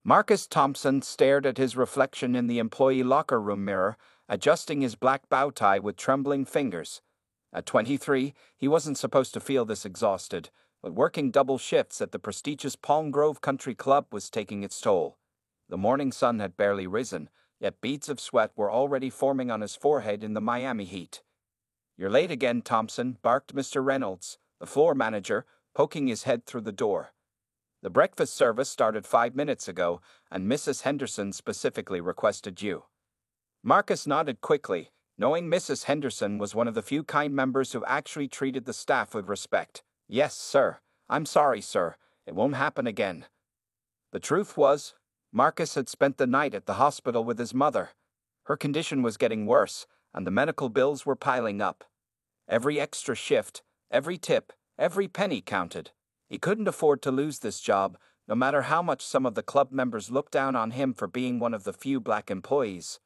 Marcus Thompson stared at his reflection in the employee locker room mirror, adjusting his black bow tie with trembling fingers. At 23, he wasn't supposed to feel this exhausted, but working double shifts at the prestigious Palm Grove Country Club was taking its toll. The morning sun had barely risen, yet beads of sweat were already forming on his forehead in the Miami heat. "You're late again, Thompson," barked Mr. Reynolds, the floor manager, poking his head through the door. "The breakfast service started 5 minutes ago, and Mrs. Henderson specifically requested you." Marcus nodded quickly, knowing Mrs. Henderson was one of the few kind members who actually treated the staff with respect. "Yes, sir. I'm sorry, sir. It won't happen again." The truth was, Marcus had spent the night at the hospital with his mother. Her condition was getting worse, and the medical bills were piling up. Every extra shift, every tip, every penny counted. He couldn't afford to lose this job, no matter how much some of the club members looked down on him for being one of the few black employees.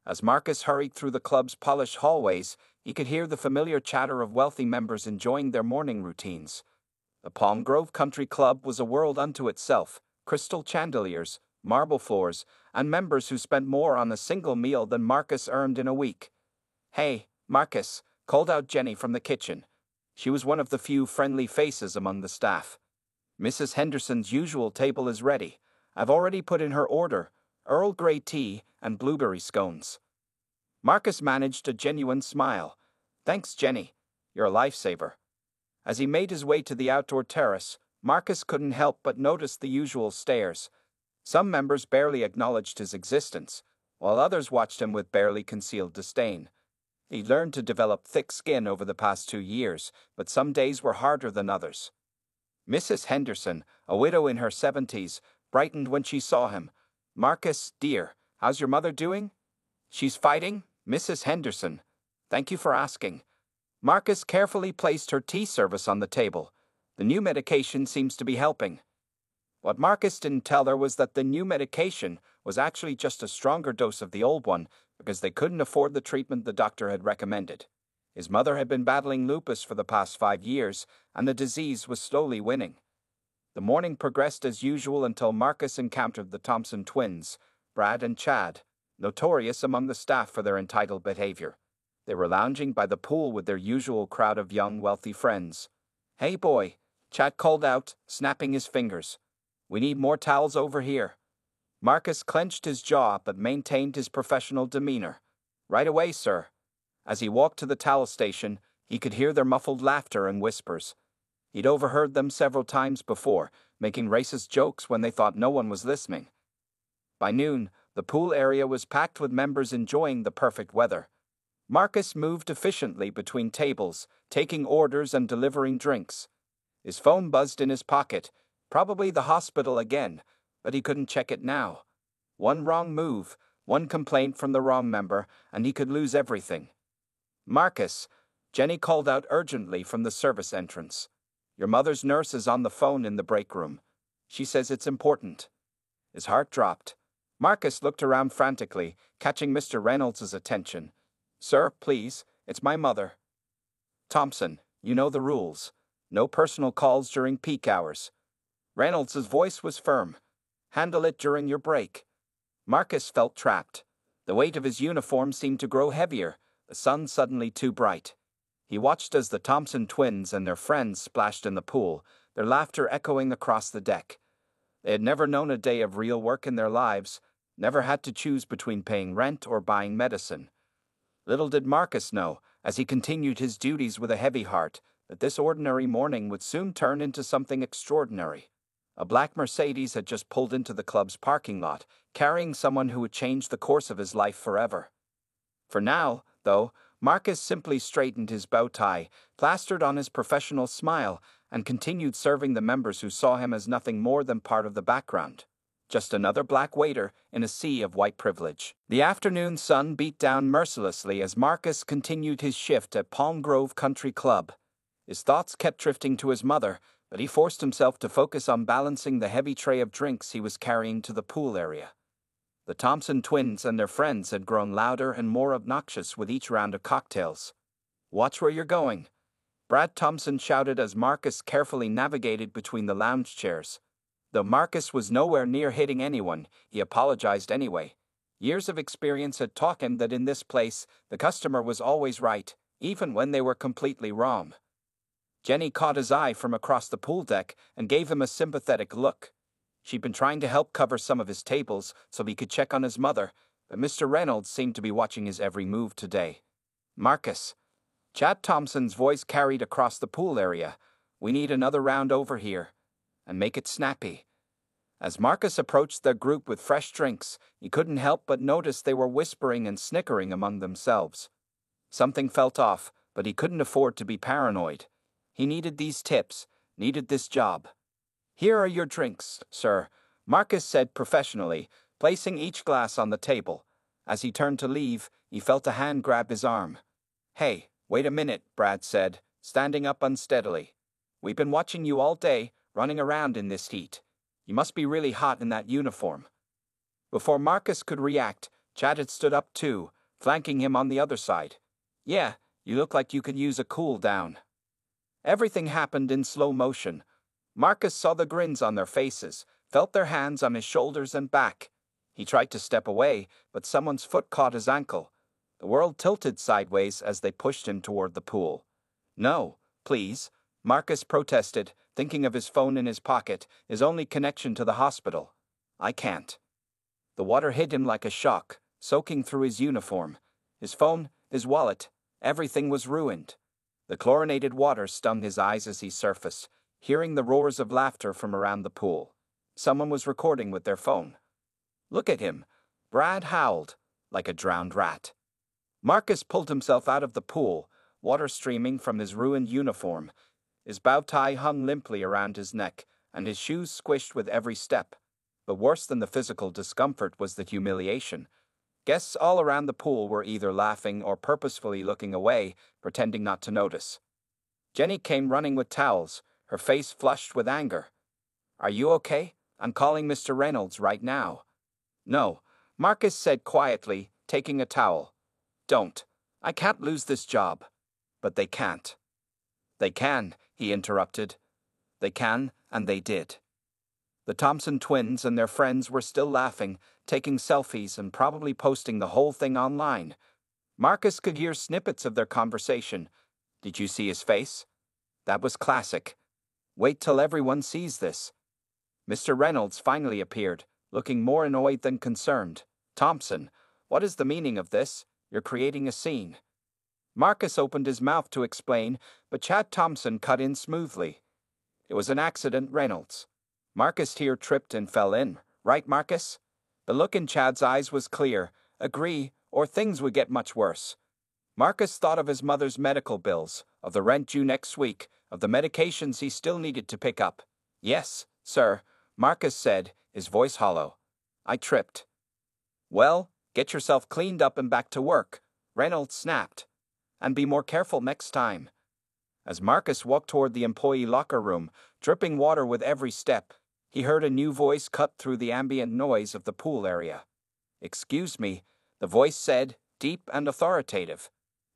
As Marcus hurried through the club's polished hallways, he could hear the familiar chatter of wealthy members enjoying their morning routines. The Palm Grove Country Club was a world unto itself: crystal chandeliers, marble floors, and members who spent more on a single meal than Marcus earned in a week. "Hey, Marcus," called out Jenny from the kitchen. She was one of the few friendly faces among the staff. "Mrs. Henderson's usual table is ready. I've already put in her order: Earl Grey tea and blueberry scones." Marcus managed a genuine smile. "Thanks, Jenny. You're a lifesaver." As he made his way to the outdoor terrace, Marcus couldn't help but notice the usual stares. Some members barely acknowledged his existence, while others watched him with barely concealed disdain. He learned to develop thick skin over the past 2 years, but some days were harder than others. Mrs. Henderson, a widow in her 70s, brightened when she saw him. "Marcus, dear, how's your mother doing?" "She's fighting, Mrs. Henderson. Thank you for asking." Marcus carefully placed her tea service on the table. "The new medication seems to be helping." What Marcus didn't tell her was that the new medication was actually just a stronger dose of the old one, because they couldn't afford the treatment the doctor had recommended. His mother had been battling lupus for the past 5 years, and the disease was slowly winning. The morning progressed as usual until Marcus encountered the Thompson twins, Brad and Chad, notorious among the staff for their entitled behavior. They were lounging by the pool with their usual crowd of young, wealthy friends. "Hey, boy," Chad called out, snapping his fingers. "We need more towels over here." Marcus clenched his jaw but maintained his professional demeanor. "Right away, sir." As he walked to the towel station, he could hear their muffled laughter and whispers. He'd overheard them several times before, making racist jokes when they thought no one was listening. By noon, the pool area was packed with members enjoying the perfect weather. Marcus moved efficiently between tables, taking orders and delivering drinks. His phone buzzed in his pocket, probably the hospital again, but he couldn't check it now. One wrong move, one complaint from the wrong member, and he could lose everything. "Marcus," Jenny called out urgently from the service entrance. "Your mother's nurse is on the phone in the break room. She says it's important." His heart dropped. Marcus looked around frantically, catching Mr. Reynolds' attention. "Sir, please, it's my mother." "Thompson, you know the rules. No personal calls during peak hours." Reynolds' voice was firm. "Handle it during your break." Marcus felt trapped. The weight of his uniform seemed to grow heavier, the sun suddenly too bright. He watched as the Thompson twins and their friends splashed in the pool, their laughter echoing across the deck. They had never known a day of real work in their lives, never had to choose between paying rent or buying medicine. Little did Marcus know, as he continued his duties with a heavy heart, that this ordinary morning would soon turn into something extraordinary. A black Mercedes had just pulled into the club's parking lot, carrying someone who would change the course of his life forever. For now, though, Marcus simply straightened his bow tie, plastered on his professional smile, and continued serving the members who saw him as nothing more than part of the background. Just another black waiter in a sea of white privilege. The afternoon sun beat down mercilessly as Marcus continued his shift at Palm Grove Country Club. His thoughts kept drifting to his mother, but he forced himself to focus on balancing the heavy tray of drinks he was carrying to the pool area. The Thompson twins and their friends had grown louder and more obnoxious with each round of cocktails. "Watch where you're going," Brad Thompson shouted as Marcus carefully navigated between the lounge chairs. Though Marcus was nowhere near hitting anyone, he apologized anyway. Years of experience had taught him that in this place, the customer was always right, even when they were completely wrong. Jenny caught his eye from across the pool deck and gave him a sympathetic look. She'd been trying to help cover some of his tables so he could check on his mother, but Mr. Reynolds seemed to be watching his every move today. Marcus. Chad Thompson's voice carried across the pool area. We need another round over here. And make it snappy. As Marcus approached their group with fresh drinks, he couldn't help but notice they were whispering and snickering among themselves. Something felt off, but he couldn't afford to be paranoid. He needed these tips, needed this job. Here are your drinks, sir, Marcus said professionally, placing each glass on the table. As he turned to leave, he felt a hand grab his arm. Hey, wait a minute, Brad said, standing up unsteadily. We've been watching you all day, running around in this heat. You must be really hot in that uniform. Before Marcus could react, Chad had stood up too, flanking him on the other side. Yeah, you look like you could use a cool down. Everything happened in slow motion. Marcus saw the grins on their faces, felt their hands on his shoulders and back. He tried to step away, but someone's foot caught his ankle. The world tilted sideways as they pushed him toward the pool. No, please, Marcus protested, thinking of his phone in his pocket, his only connection to the hospital. I can't. The water hit him like a shock, soaking through his uniform. His phone, his wallet, everything was ruined. The chlorinated water stung his eyes as he surfaced, hearing the roars of laughter from around the pool. Someone was recording with their phone. Look at him. Brad howled, like a drowned rat. Marcus pulled himself out of the pool, water streaming from his ruined uniform. His bow tie hung limply around his neck, and his shoes squished with every step. But worse than the physical discomfort was the humiliation. Guests all around the pool were either laughing or purposefully looking away, pretending not to notice. Jenny came running with towels, her face flushed with anger. Are you okay? I'm calling Mr. Reynolds right now. No, Marcus said quietly, taking a towel. Don't. I can't lose this job. But they can't. They can, he interrupted. They can, and they did. The Thompson twins and their friends were still laughing, taking selfies and probably posting the whole thing online. Marcus could hear snippets of their conversation. Did you see his face? That was classic. Wait till everyone sees this. Mr. Reynolds finally appeared, looking more annoyed than concerned. Thompson, what is the meaning of this? You're creating a scene. Marcus opened his mouth to explain, but Chad Thompson cut in smoothly. It was an accident, Reynolds. Marcus here tripped and fell in. Right, Marcus? The look in Chad's eyes was clear. Agree, or things would get much worse. Marcus thought of his mother's medical bills, of the rent due next week, of the medications he still needed to pick up. Yes, sir, Marcus said, his voice hollow. I tripped. Well, get yourself cleaned up and back to work, Reynolds snapped. And be more careful next time. As Marcus walked toward the employee locker room, dripping water with every step, he heard a new voice cut through the ambient noise of the pool area. Excuse me, the voice said, deep and authoritative.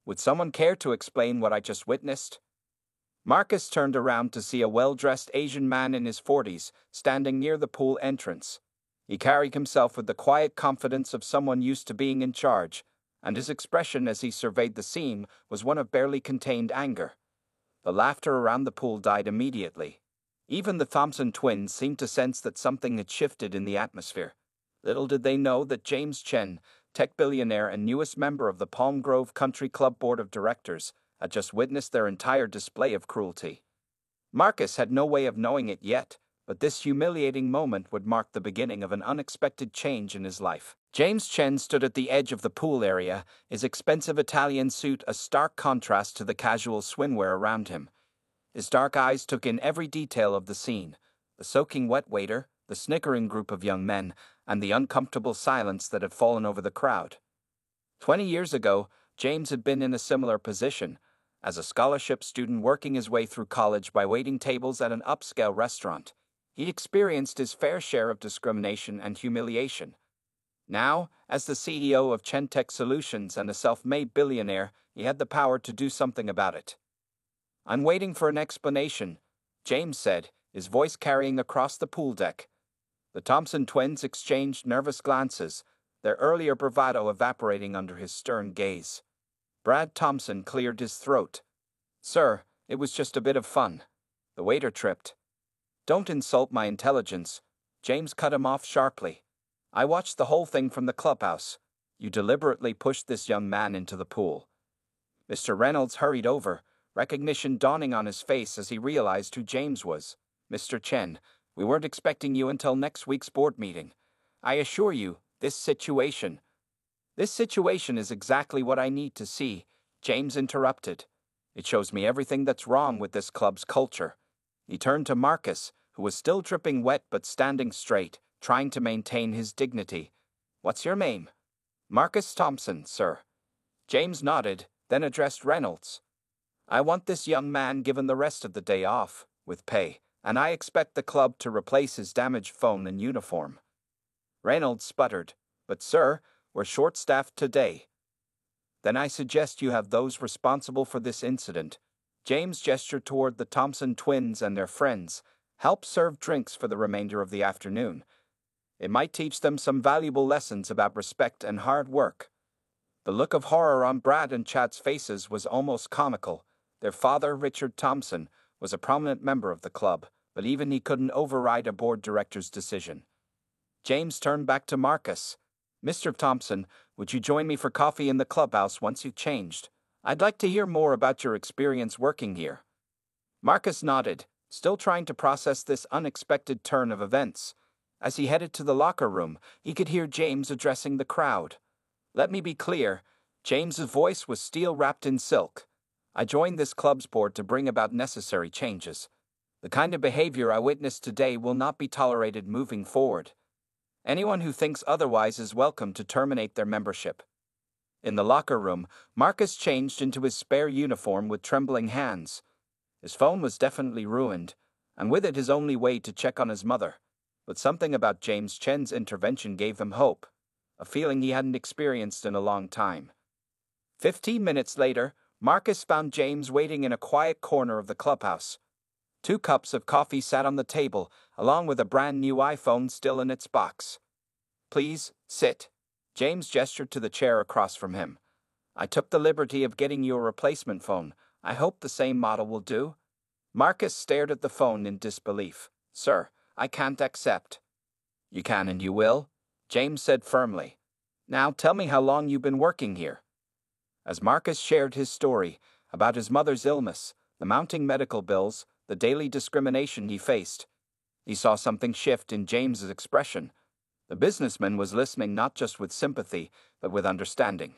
Would someone care to explain what I just witnessed? Marcus turned around to see a well-dressed Asian man in his 40s standing near the pool entrance. He carried himself with the quiet confidence of someone used to being in charge, and his expression as he surveyed the scene was one of barely contained anger. The laughter around the pool died immediately. Even the Thompson twins seemed to sense that something had shifted in the atmosphere. Little did they know that James Chen, tech billionaire and newest member of the Palm Grove Country Club Board of Directors, had just witnessed their entire display of cruelty. Marcus had no way of knowing it yet, but this humiliating moment would mark the beginning of an unexpected change in his life. James Chen stood at the edge of the pool area, his expensive Italian suit a stark contrast to the casual swimwear around him. His dark eyes took in every detail of the scene, the soaking wet waiter, the snickering group of young men, and the uncomfortable silence that had fallen over the crowd. 20 years ago, James had been in a similar position, as a scholarship student working his way through college by waiting tables at an upscale restaurant. He'd experienced his fair share of discrimination and humiliation. Now, as the CEO of Chentech Solutions and a self-made billionaire, he had the power to do something about it. I'm waiting for an explanation, James said, his voice carrying across the pool deck. The Thompson twins exchanged nervous glances, their earlier bravado evaporating under his stern gaze. Brad Thompson cleared his throat. "Sir, it was just a bit of fun." The waiter tripped. "Don't insult my intelligence," James cut him off sharply. "I watched the whole thing from the clubhouse. You deliberately pushed this young man into the pool." Mr. Reynolds hurried over, recognition dawning on his face as he realized who James was. "Mr. Chen, we weren't expecting you until next week's board meeting. I assure you, this situation is exactly what I need to see," James interrupted. "It shows me everything that's wrong with this club's culture." He turned to Marcus, who was still dripping wet but standing straight, trying to maintain his dignity. "What's your name?" "Marcus Thompson, sir." James nodded, then addressed Reynolds. "I want this young man given the rest of the day off, with pay, and I expect the club to replace his damaged phone and uniform." Reynolds sputtered, "But sir, we're short-staffed today." "Then I suggest you have those responsible for this incident." James gestured toward the Thompson twins and their friends. "Help serve drinks for the remainder of the afternoon. It might teach them some valuable lessons about respect and hard work." The look of horror on Brad and Chad's faces was almost comical. Their father, Richard Thompson, was a prominent member of the club, but even he couldn't override a board director's decision. James turned back to Marcus. "Mr. Thompson, would you join me for coffee in the clubhouse once you've changed? I'd like to hear more about your experience working here." Marcus nodded, still trying to process this unexpected turn of events. As he headed to the locker room, he could hear James addressing the crowd. "Let me be clear." James's voice was steel wrapped in silk. "I joined this club's board to bring about necessary changes. The kind of behavior I witnessed today will not be tolerated moving forward. Anyone who thinks otherwise is welcome to terminate their membership." In the locker room, Marcus changed into his spare uniform with trembling hands. His phone was definitely ruined, and with it his only way to check on his mother. But something about James Chen's intervention gave him hope, a feeling he hadn't experienced in a long time. 15 minutes later, Marcus found James waiting in a quiet corner of the clubhouse. 2 cups of coffee sat on the table, along with a brand-new iPhone still in its box. "Please, sit." James gestured to the chair across from him. "I took the liberty of getting you a replacement phone. I hope the same model will do." Marcus stared at the phone in disbelief. "Sir, I can't accept." "You can and you will," James said firmly. "Now tell me how long you've been working here." As Marcus shared his story about his mother's illness, the mounting medical bills, the daily discrimination he faced, he saw something shift in James's expression. The businessman was listening not just with sympathy, but with understanding.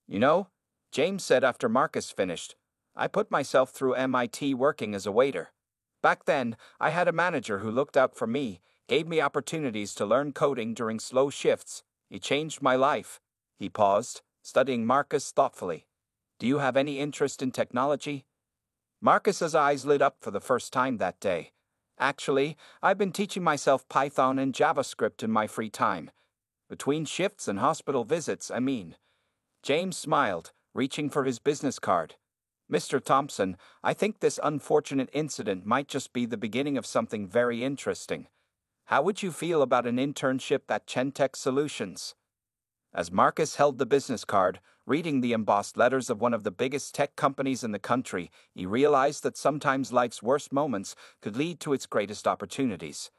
"You know," James said after Marcus finished, "I put myself through MIT working as a waiter. Back then, I had a manager who looked out for me, gave me opportunities to learn coding during slow shifts. He changed my life." He paused, studying Marcus thoughtfully. "Do you have any interest in technology?" Marcus's eyes lit up for the first time that day. "Actually, I've been teaching myself Python and JavaScript in my free time. Between shifts and hospital visits, I mean." James smiled, reaching for his business card. "Mr. Thompson, I think this unfortunate incident might just be the beginning of something very interesting. How would you feel about an internship at Chentech Solutions?" As Marcus held the business card, reading the embossed letters of one of the biggest tech companies in the country, he realized that sometimes life's worst moments could lead to its greatest opportunities.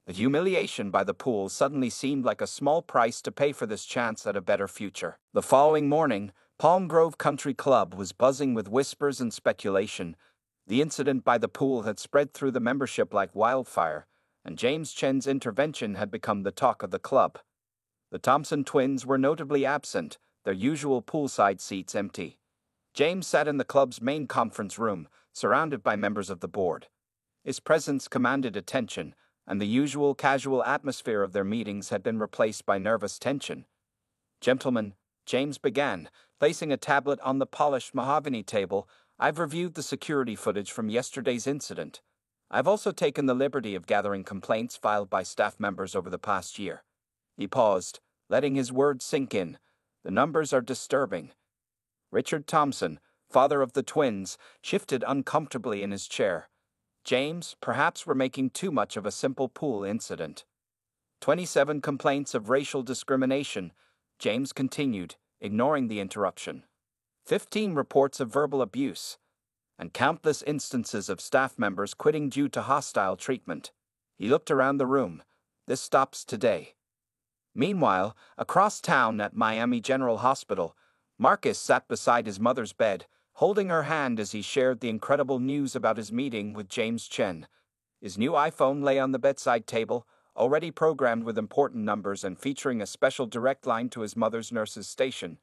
The humiliation by the pool suddenly seemed like a small price to pay for this chance at a better future. The following morning, Palm Grove Country Club was buzzing with whispers and speculation. The incident by the pool had spread through the membership like wildfire, and James Chen's intervention had become the talk of the club. The Thompson twins were notably absent, their usual poolside seats empty. James sat in the club's main conference room, surrounded by members of the board. His presence commanded attention, and the usual casual atmosphere of their meetings had been replaced by nervous tension. "Gentlemen," James began, placing a tablet on the polished mahogany table, "I've reviewed the security footage from yesterday's incident. I've also taken the liberty of gathering complaints filed by staff members over the past year." He paused, letting his words sink in. "The numbers are disturbing." Richard Thompson, father of the twins, shifted uncomfortably in his chair. James, perhaps we're making too much of a simple pool incident. 27 complaints of racial discrimination, James continued, ignoring the interruption. 15 reports of verbal abuse, and countless instances of staff members quitting due to hostile treatment. He looked around the room. This stops today. Meanwhile, across town at Miami General Hospital, Marcus sat beside his mother's bed, holding her hand as he shared the incredible news about his meeting with James Chen. His new iPhone lay on the bedside table, already programmed with important numbers and featuring a special direct line to his mother's nurse's station.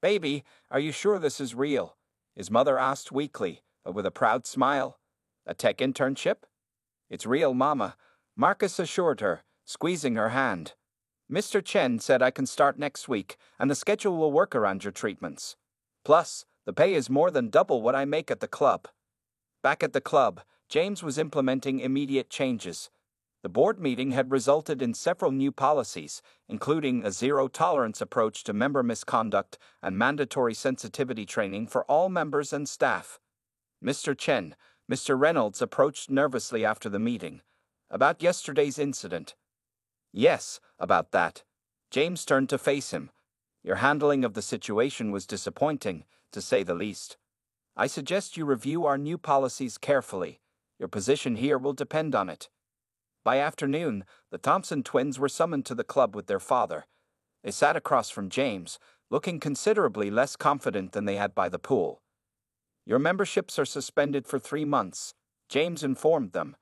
"Baby, are you sure this is real?" his mother asked weakly, but with a proud smile. "A tech internship?" "It's real, Mama," Marcus assured her, squeezing her hand. "Mr. Chen said I can start next week, and the schedule will work around your treatments. Plus, the pay is more than double what I make at the club." Back at the club, James was implementing immediate changes. The board meeting had resulted in several new policies, including a zero-tolerance approach to member misconduct and mandatory sensitivity training for all members and staff. Mr. Chen, Mr. Reynolds approached nervously after the meeting. "About yesterday's incident." "Yes, about that." James turned to face him. "Your handling of the situation was disappointing, to say the least. I suggest you review our new policies carefully. Your position here will depend on it." By afternoon, the Thompson twins were summoned to the club with their father. They sat across from James, looking considerably less confident than they had by the pool. "Your memberships are suspended for 3 months," James informed them.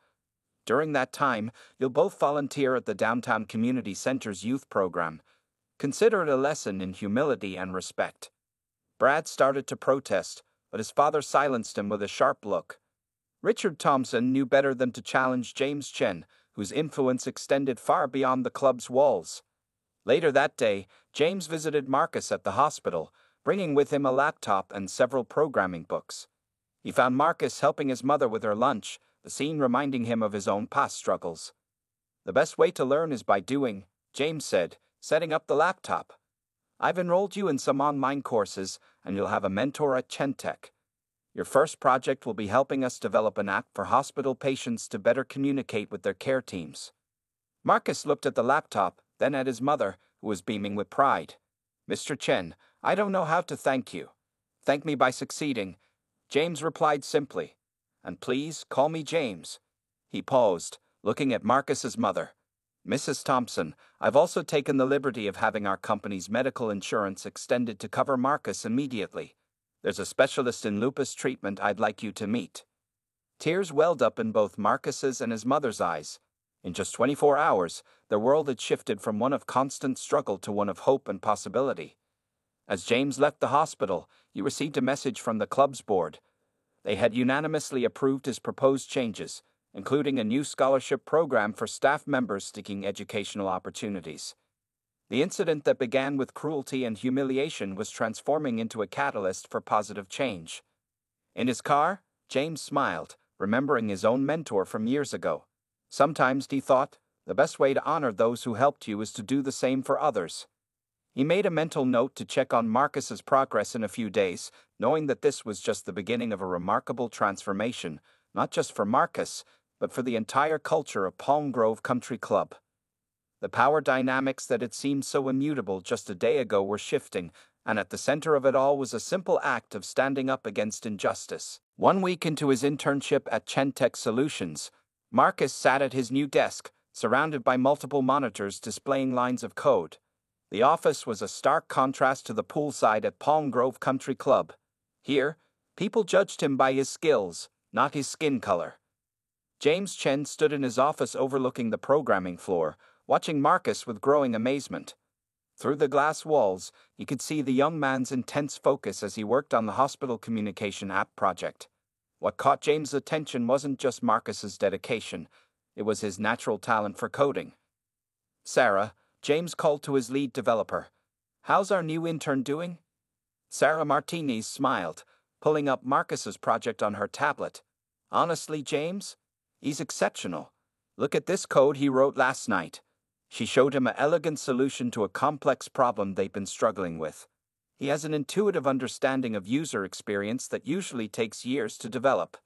"During that time, you'll both volunteer at the Downtown Community Center's youth program. Consider it a lesson in humility and respect." Brad started to protest, but his father silenced him with a sharp look. Richard Thompson knew better than to challenge James Chen, whose influence extended far beyond the club's walls. Later that day, James visited Marcus at the hospital, bringing with him a laptop and several programming books. He found Marcus helping his mother with her lunch, the scene reminding him of his own past struggles. "The best way to learn is by doing," James said, setting up the laptop. "I've enrolled you in some online courses, and you'll have a mentor at Chentech. Your first project will be helping us develop an app for hospital patients to better communicate with their care teams." Marcus looked at the laptop, then at his mother, who was beaming with pride. "Mr. Chen, I don't know how to thank you." "Thank me by succeeding," James replied simply. "And please call me James." He paused, looking at Marcus's mother. "Mrs. Thompson, I've also taken the liberty of having our company's medical insurance extended to cover Marcus immediately. There's a specialist in lupus treatment I'd like you to meet." Tears welled up in both Marcus's and his mother's eyes. In just 24 hours, their world had shifted from one of constant struggle to one of hope and possibility. As James left the hospital, he received a message from the club's board. They had unanimously approved his proposed changes, including a new scholarship program for staff members seeking educational opportunities. The incident that began with cruelty and humiliation was transforming into a catalyst for positive change. In his car, James smiled, remembering his own mentor from years ago. Sometimes, he thought, the best way to honor those who helped you is to do the same for others. He made a mental note to check on Marcus's progress in a few days, knowing that this was just the beginning of a remarkable transformation, not just for Marcus, but for the entire culture of Palm Grove Country Club. The power dynamics that had seemed so immutable just a day ago were shifting, and at the center of it all was a simple act of standing up against injustice. 1 week into his internship at Chentech Solutions, Marcus sat at his new desk, surrounded by multiple monitors displaying lines of code. The office was a stark contrast to the poolside at Palm Grove Country Club. Here, people judged him by his skills, not his skin color. James Chen stood in his office overlooking the programming floor, watching Marcus with growing amazement. Through the glass walls, he could see the young man's intense focus as he worked on the hospital communication app project. What caught James' attention wasn't just Marcus's dedication, it was his natural talent for coding. "Sarah," James called to his lead developer. "How's our new intern doing?" Sarah Martinez smiled, pulling up Marcus's project on her tablet. "Honestly, James, he's exceptional. Look at this code he wrote last night." She showed him an elegant solution to a complex problem they'd been struggling with. He has an intuitive understanding of user experience that usually takes years to develop.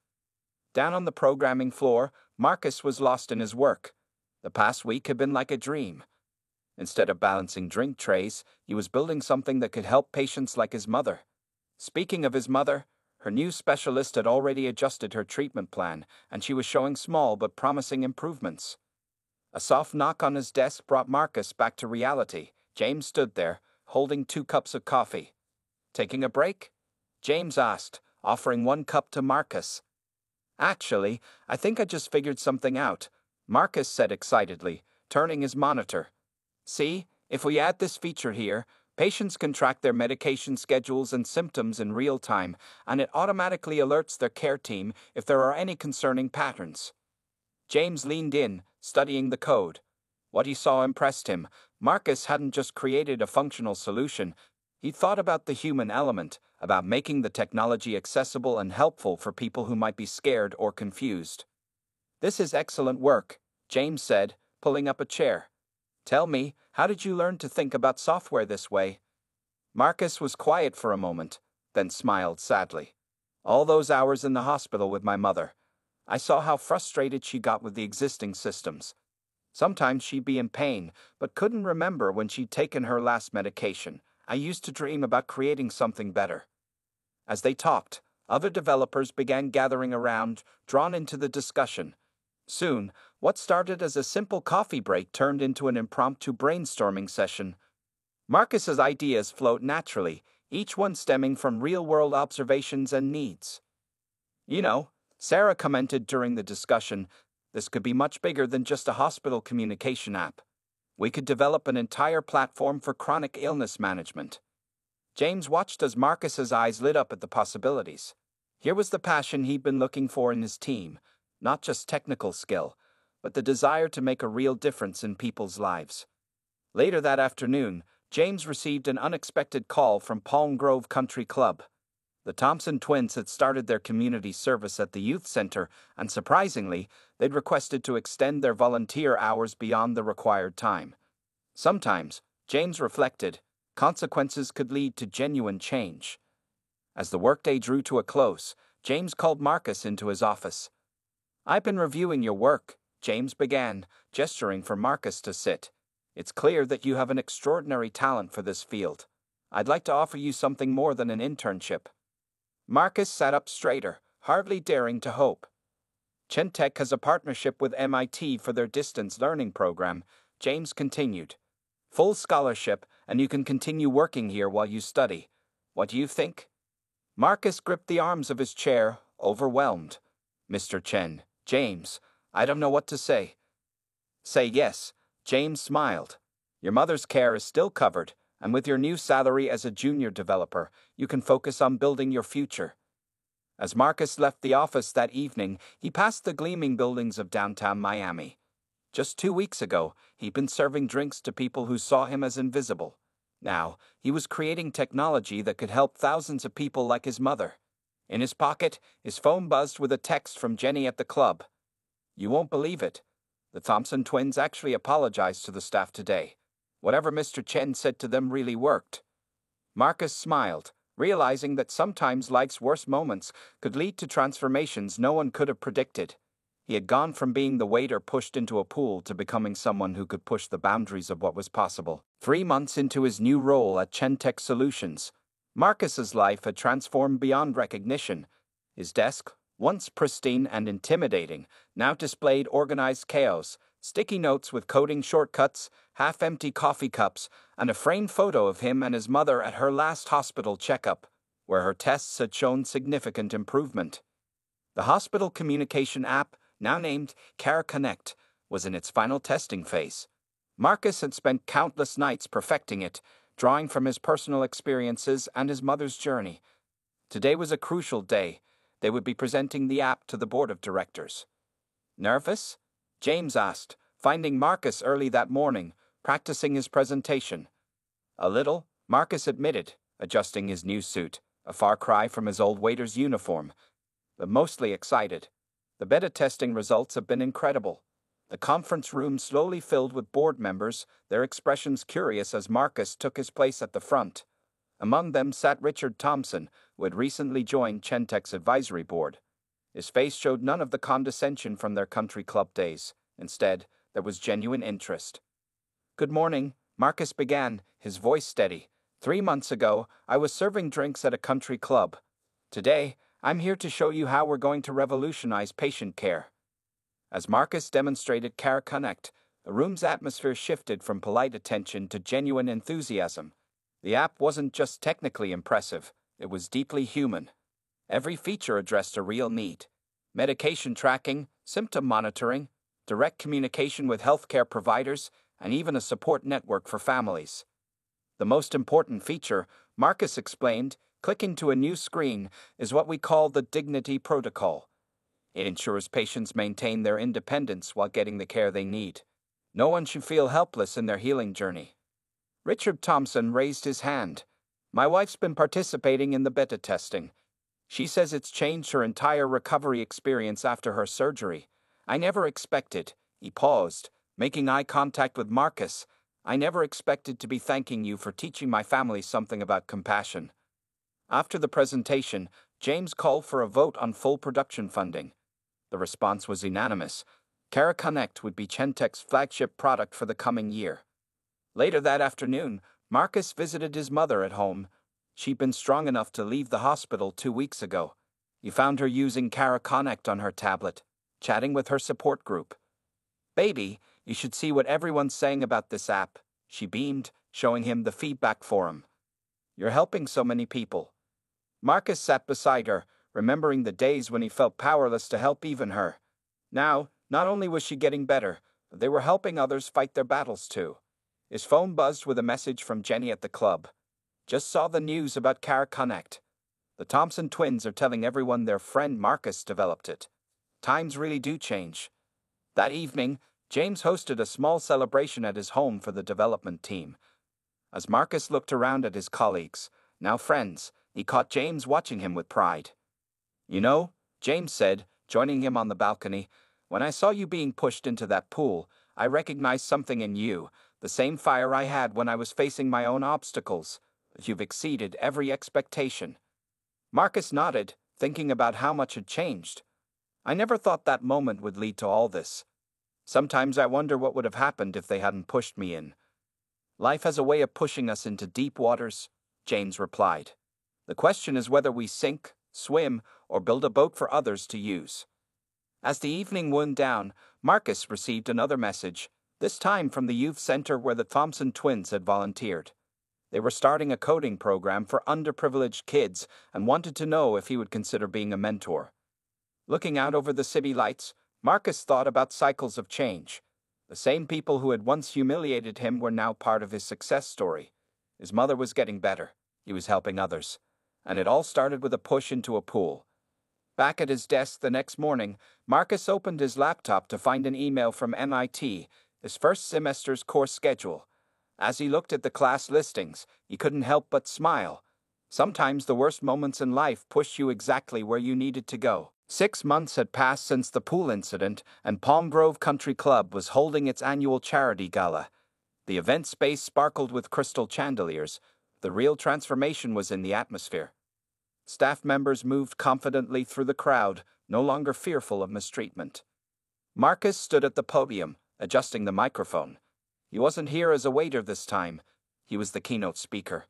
Down on the programming floor, Marcus was lost in his work. The past week had been like a dream. Instead of balancing drink trays, he was building something that could help patients like his mother. Speaking of his mother, her new specialist had already adjusted her treatment plan, and she was showing small but promising improvements. A soft knock on his desk brought Marcus back to reality. James stood there, holding 2 cups of coffee. "Taking a break?" James asked, offering 1 cup to Marcus. "Actually, I think I just figured something out," Marcus said excitedly, turning his monitor. "See, if we add this feature here, patients can track their medication schedules and symptoms in real time, and it automatically alerts their care team if there are any concerning patterns." James leaned in, studying the code. What he saw impressed him. Marcus hadn't just created a functional solution. He thought about the human element, about making the technology accessible and helpful for people who might be scared or confused. "This is excellent work," James said, pulling up a chair. "Tell me, how did you learn to think about software this way?" Marcus was quiet for a moment, then smiled sadly. "All those hours in the hospital with my mother. I saw how frustrated she got with the existing systems. Sometimes she'd be in pain, but couldn't remember when she'd taken her last medication. I used to dream about creating something better." As they talked, other developers began gathering around, drawn into the discussion. Soon, what started as a simple coffee break turned into an impromptu brainstorming session. Marcus's ideas flowed naturally, each one stemming from real-world observations and needs. "You know," Sarah commented during the discussion, "this could be much bigger than just a hospital communication app. We could develop an entire platform for chronic illness management." James watched as Marcus's eyes lit up at the possibilities. Here was the passion he'd been looking for in his team, not just technical skill, but the desire to make a real difference in people's lives. Later that afternoon, James received an unexpected call from Palm Grove Country Club. The Thompson twins had started their community service at the youth center, and surprisingly, they'd requested to extend their volunteer hours beyond the required time. Sometimes, James reflected, consequences could lead to genuine change. As the workday drew to a close, James called Marcus into his office. "I've been reviewing your work," James began, gesturing for Marcus to sit. "It's clear that you have an extraordinary talent for this field. I'd like to offer you something more than an internship." Marcus sat up straighter, hardly daring to hope. "Chentech has a partnership with MIT for their distance learning program," James continued. "Full scholarship, and you can continue working here while you study. What do you think?" Marcus gripped the arms of his chair, overwhelmed. "Mr. Chen, James, I don't know what to say." "Say yes," James smiled. "Your mother's care is still covered, and with your new salary as a junior developer, you can focus on building your future." As Marcus left the office that evening, he passed the gleaming buildings of downtown Miami. Just 2 weeks ago, he'd been serving drinks to people who saw him as invisible. Now, he was creating technology that could help thousands of people like his mother. In his pocket, his phone buzzed with a text from Jenny at the club. "You won't believe it. The Thompson twins actually apologized to the staff today. Whatever Mr. Chen said to them really worked." Marcus smiled, realizing that sometimes life's worst moments could lead to transformations no one could have predicted. He had gone from being the waiter pushed into a pool to becoming someone who could push the boundaries of what was possible. 3 months into his new role at Chentech Solutions, Marcus's life had transformed beyond recognition. His desk, once pristine and intimidating, now displayed organized chaos, sticky notes with coding shortcuts, half-empty coffee cups, and a framed photo of him and his mother at her last hospital checkup, where her tests had shown significant improvement. The hospital communication app, now named Care Connect, was in its final testing phase. Marcus had spent countless nights perfecting it, drawing from his personal experiences and his mother's journey. Today was a crucial day. They would be presenting the app to the board of directors. "Nervous?" James asked, finding Marcus early that morning, practicing his presentation. "A little," Marcus admitted, adjusting his new suit, a far cry from his old waiter's uniform. "But mostly excited. The beta testing results have been incredible." The conference room slowly filled with board members, their expressions curious as Marcus took his place at the front. Among them sat Richard Thompson, who had recently joined Chentech's advisory board. His face showed none of the condescension from their country club days. Instead, there was genuine interest. "Good morning," Marcus began, his voice steady. "3 months ago, I was serving drinks at a country club. Today, I'm here to show you how we're going to revolutionize patient care." As Marcus demonstrated Care Connect, the room's atmosphere shifted from polite attention to genuine enthusiasm. The app wasn't just technically impressive, it was deeply human. Every feature addressed a real need: medication tracking, symptom monitoring, direct communication with healthcare providers, and even a support network for families. The most important feature, Marcus explained, clicking to a new screen, is what we call the Dignity Protocol. It ensures patients maintain their independence while getting the care they need. No one should feel helpless in their healing journey. Richard Thompson raised his hand. "My wife's been participating in the beta testing. She says it's changed her entire recovery experience after her surgery. I never expected," he paused, making eye contact with Marcus, "I never expected to be thanking you for teaching my family something about compassion." After the presentation, James called for a vote on full production funding. The response was unanimous. Care Connect would be Chentec's flagship product for the coming year. Later that afternoon, Marcus visited his mother at home. She'd been strong enough to leave the hospital 2 weeks ago. He found her using Care Connect on her tablet, chatting with her support group. "Baby, you should see what everyone's saying about this app," she beamed, showing him the feedback forum. "You're helping so many people." Marcus sat beside her, remembering the days when he felt powerless to help even her. Now, not only was she getting better, but they were helping others fight their battles too. His phone buzzed with a message from Jenny at the club. "Just saw the news about Care Connect. The Thompson twins are telling everyone their friend Marcus developed it. Times really do change." That evening, James hosted a small celebration at his home for the development team. As Marcus looked around at his colleagues, now friends, he caught James watching him with pride. "You know," James said, joining him on the balcony, "when I saw you being pushed into that pool, I recognized something in you, the same fire I had when I was facing my own obstacles. You've exceeded every expectation." Marcus nodded, thinking about how much had changed. "I never thought that moment would lead to all this. Sometimes I wonder what would have happened if they hadn't pushed me in." "Life has a way of pushing us into deep waters," James replied. "The question is whether we sink, swim, or build a boat for others to use." As the evening wound down, Marcus received another message, this time from the youth center where the Thompson twins had volunteered. They were starting a coding program for underprivileged kids and wanted to know if he would consider being a mentor. Looking out over the city lights, Marcus thought about cycles of change. The same people who had once humiliated him were now part of his success story. His mother was getting better. He was helping others. And it all started with a push into a pool. Back at his desk the next morning, Marcus opened his laptop to find an email from MIT, his first semester's course schedule. As he looked at the class listings, he couldn't help but smile. Sometimes the worst moments in life push you exactly where you needed to go. 6 months had passed since the pool incident, and Palm Grove Country Club was holding its annual charity gala. The event space sparkled with crystal chandeliers. The real transformation was in the atmosphere. Staff members moved confidently through the crowd, no longer fearful of mistreatment. Marcus stood at the podium, adjusting the microphone. He wasn't here as a waiter this time. He was the keynote speaker.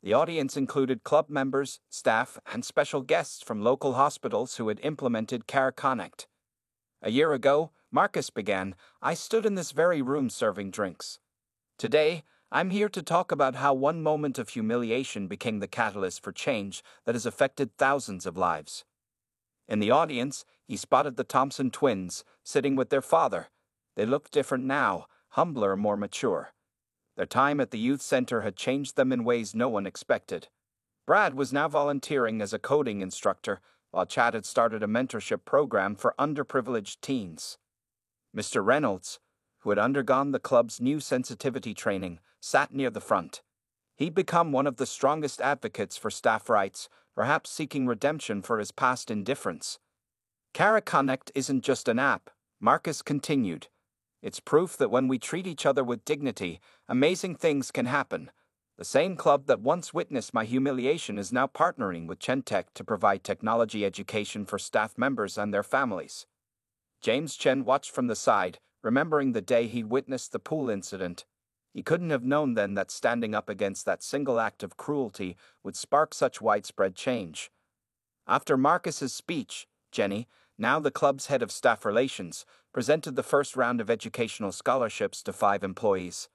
The audience included club members, staff, and special guests from local hospitals who had implemented Care Connect. "A year ago," Marcus began, "I stood in this very room serving drinks. Today, I'm here to talk about how one moment of humiliation became the catalyst for change that has affected thousands of lives." In the audience, he spotted the Thompson twins, sitting with their father. They looked different now, humbler, more mature. Their time at the youth center had changed them in ways no one expected. Brad was now volunteering as a coding instructor, while Chad had started a mentorship program for underprivileged teens. Mr. Reynolds, who had undergone the club's new sensitivity training, sat near the front. He'd become one of the strongest advocates for staff rights, perhaps seeking redemption for his past indifference. Care Connect isn't just an app, Marcus continued. It's proof that when we treat each other with dignity, amazing things can happen. The same club that once witnessed my humiliation is now partnering with Chentech to provide technology education for staff members and their families. James Chen watched from the side, remembering the day he witnessed the pool incident. He couldn't have known then that standing up against that single act of cruelty would spark such widespread change. After Marcus's speech, Jenny, now the club's head of staff relations, presented the first round of educational scholarships to 5 employees.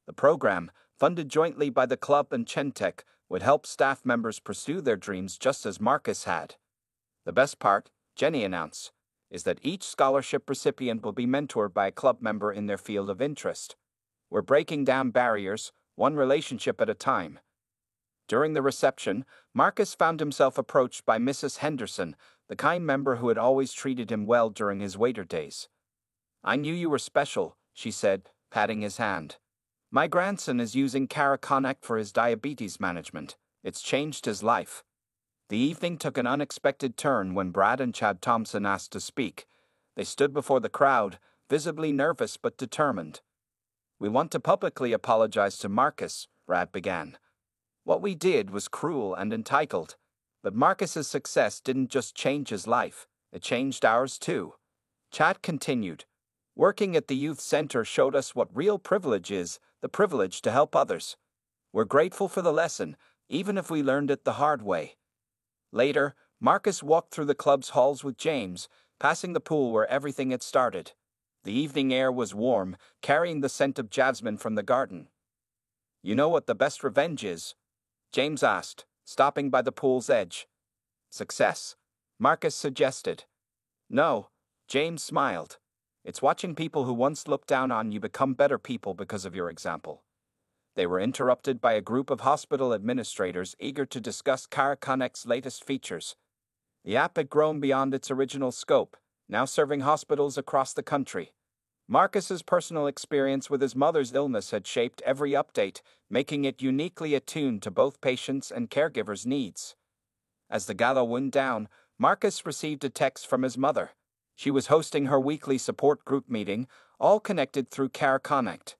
The program, funded jointly by the club and Chentech, would help staff members pursue their dreams just as Marcus had. The best part, Jenny announced, is that each scholarship recipient will be mentored by a club member in their field of interest. We're breaking down barriers, one relationship at a time. During the reception, Marcus found himself approached by Mrs. Henderson, the kind member who had always treated him well during his waiter days. "I knew you were special," she said, patting his hand. "My grandson is using Cara Connect for his diabetes management. It's changed his life." The evening took an unexpected turn when Brad and Chad Thompson asked to speak. They stood before the crowd, visibly nervous but determined. "We want to publicly apologize to Marcus," Brad began. "What we did was cruel and entitled, but Marcus's success didn't just change his life, it changed ours too." Chad continued, "Working at the youth center showed us what real privilege is, the privilege to help others. We're grateful for the lesson, even if we learned it the hard way." Later, Marcus walked through the club's halls with James, passing the pool where everything had started. The evening air was warm, carrying the scent of jasmine from the garden. "You know what the best revenge is?" James asked, stopping by the pool's edge. "Success," Marcus suggested. "No," James smiled. "It's watching people who once looked down on you become better people because of your example." They were interrupted by a group of hospital administrators eager to discuss Cara Connect's latest features. The app had grown beyond its original scope, now serving hospitals across the country. Marcus's personal experience with his mother's illness had shaped every update, making it uniquely attuned to both patients' and caregivers' needs. As the gala wound down, Marcus received a text from his mother. She was hosting her weekly support group meeting, all connected through Cara Connect.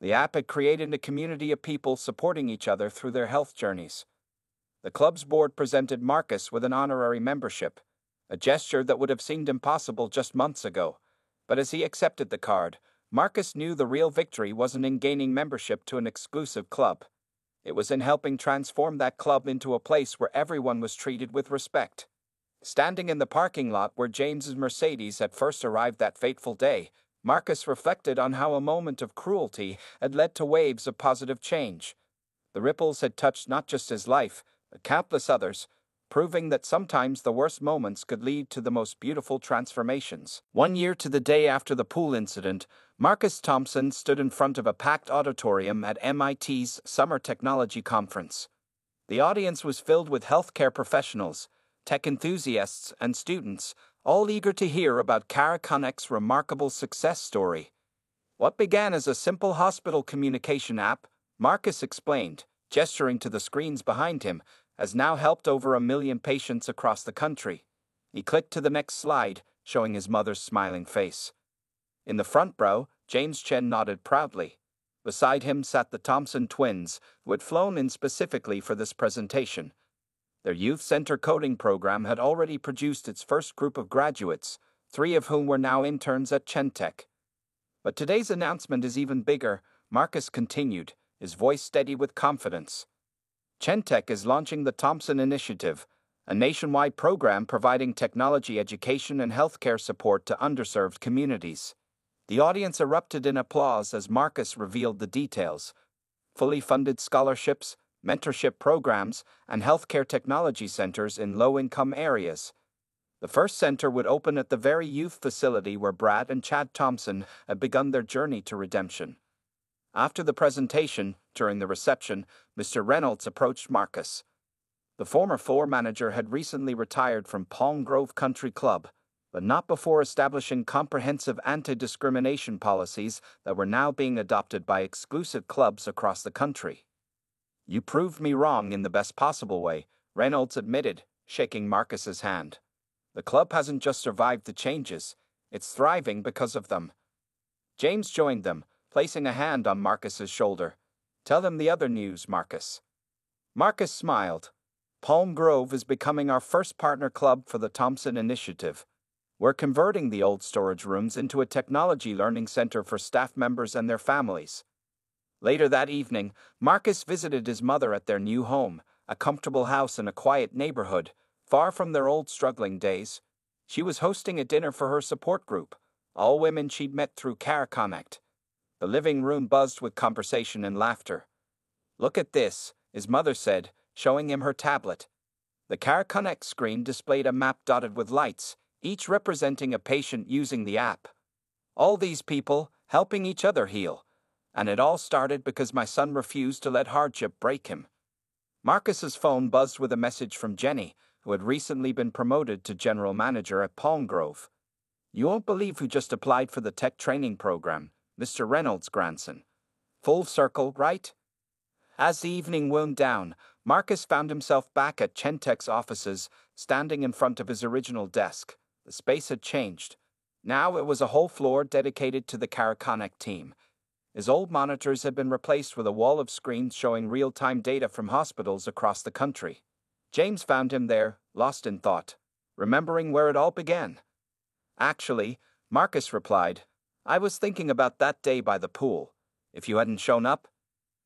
The app had created a community of people supporting each other through their health journeys. The club's board presented Marcus with an honorary membership, a gesture that would have seemed impossible just months ago. But as he accepted the card, Marcus knew the real victory wasn't in gaining membership to an exclusive club. It was in helping transform that club into a place where everyone was treated with respect. Standing in the parking lot where James's Mercedes had first arrived that fateful day, Marcus reflected on how a moment of cruelty had led to waves of positive change. The ripples had touched not just his life, but countless others, proving that sometimes the worst moments could lead to the most beautiful transformations. 1 year to the day after the pool incident, Marcus Thompson stood in front of a packed auditorium at MIT's Summer Technology Conference. The audience was filled with healthcare professionals, tech enthusiasts, and students, all eager to hear about Cara Connect's remarkable success story. What began as a simple hospital communication app, Marcus explained, gesturing to the screens behind him, has now helped over 1 million patients across the country. He clicked to the next slide, showing his mother's smiling face. In the front row, James Chen nodded proudly. Beside him sat the Thompson twins, who had flown in specifically for this presentation. Their youth center coding program had already produced its first group of graduates, 3 of whom were now interns at Chentech. But today's announcement is even bigger, Marcus continued, his voice steady with confidence. Chentech is launching the Thompson Initiative, a nationwide program providing technology education and healthcare support to underserved communities. The audience erupted in applause as Marcus revealed the details. Fully funded scholarships, mentorship programs, and healthcare technology centers in low-income areas. The first center would open at the very youth facility where Brad and Chad Thompson had begun their journey to redemption. After the presentation, during the reception, Mr. Reynolds approached Marcus. The former floor manager had recently retired from Palm Grove Country Club, but not before establishing comprehensive anti-discrimination policies that were now being adopted by exclusive clubs across the country. "You proved me wrong in the best possible way," Reynolds admitted, shaking Marcus's hand. "The club hasn't just survived the changes, it's thriving because of them." James joined them, placing a hand on Marcus's shoulder. Tell them the other news, Marcus. Marcus smiled. Palm Grove is becoming our first partner club for the Thompson Initiative. We're converting the old storage rooms into a technology learning center for staff members and their families. Later that evening, Marcus visited his mother at their new home, a comfortable house in a quiet neighborhood, far from their old struggling days. She was hosting a dinner for her support group, all women she'd met through Care Connect. The living room buzzed with conversation and laughter. "Look at this," his mother said, showing him her tablet. The Care Connect screen displayed a map dotted with lights, each representing a patient using the app. All these people helping each other heal. And it all started because my son refused to let hardship break him. Marcus's phone buzzed with a message from Jenny, who had recently been promoted to general manager at Palm Grove. "You won't believe who just applied for the tech training program, Mr. Reynolds' grandson. Full circle, right?" As the evening wound down, Marcus found himself back at Chentech's offices, standing in front of his original desk. The space had changed. Now it was a whole floor dedicated to the Care Connect team. His old monitors had been replaced with a wall of screens showing real-time data from hospitals across the country. James found him there, lost in thought, remembering where it all began. "Actually," Marcus replied, "I was thinking about that day by the pool. If you hadn't shown up—"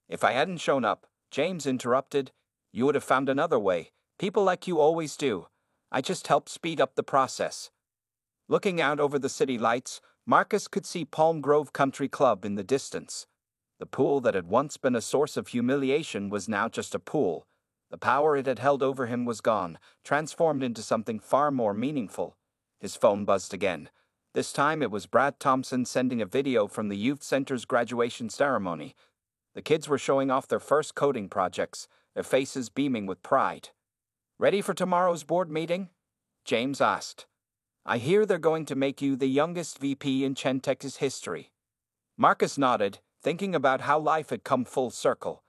"If I hadn't shown up," James interrupted, "you would have found another way. People like you always do. I just helped speed up the process." Looking out over the city lights, Marcus could see Palm Grove Country Club in the distance. The pool that had once been a source of humiliation was now just a pool. The power it had held over him was gone, transformed into something far more meaningful. His phone buzzed again. This time it was Brad Thompson sending a video from the youth center's graduation ceremony. The kids were showing off their first coding projects, their faces beaming with pride. "Ready for tomorrow's board meeting?" James asked. "I hear they're going to make you the youngest VP in Chentech's history." Marcus nodded, thinking about how life had come full circle.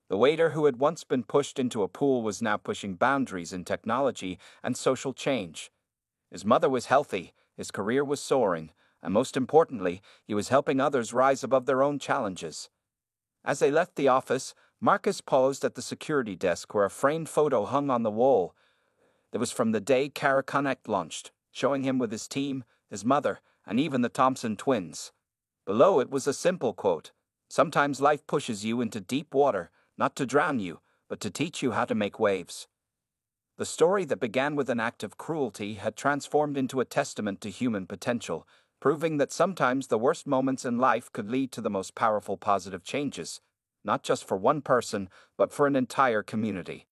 The waiter who had once been pushed into a pool was now pushing boundaries in technology and social change. His mother was healthy, his career was soaring, and most importantly, he was helping others rise above their own challenges. As they left the office, Marcus paused at the security desk where a framed photo hung on the wall. It was from the day Care Connect launched, showing him with his team, his mother, and even the Thompson twins. Below it was a simple quote: "Sometimes life pushes you into deep water, not to drown you, but to teach you how to make waves." The story that began with an act of cruelty had transformed into a testament to human potential, proving that sometimes the worst moments in life could lead to the most powerful positive changes, not just for one person, but for an entire community.